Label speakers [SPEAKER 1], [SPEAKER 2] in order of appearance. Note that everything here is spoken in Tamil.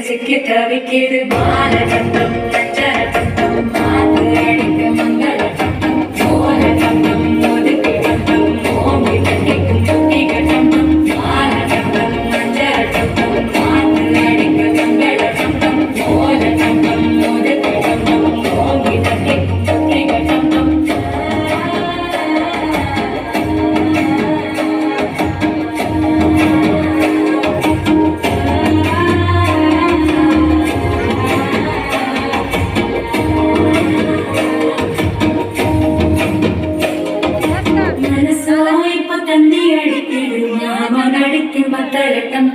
[SPEAKER 1] சிக்கி தவிக்கிது பாலகண்டம் பஞ்சரகண்டம் மாத்து அடிக்க மங்கள கண்டம் சோர கண்டம் ஒதுக்கு கண்டம் ஓங்கி தட்டிக்கும் குட்டிக கண்டம் பாலகண்டம் பஞ்சரகண்டம் மாத்து அடிக்க மங்கள கண்டம் சோர கண்டம் ஒதுக்கு கண்டம் ஓங்கி தட்டிக்கும் குட்டிக கண்டம் तंदी अडिक्किडु मामा नडिक्कु मत्तलट्टम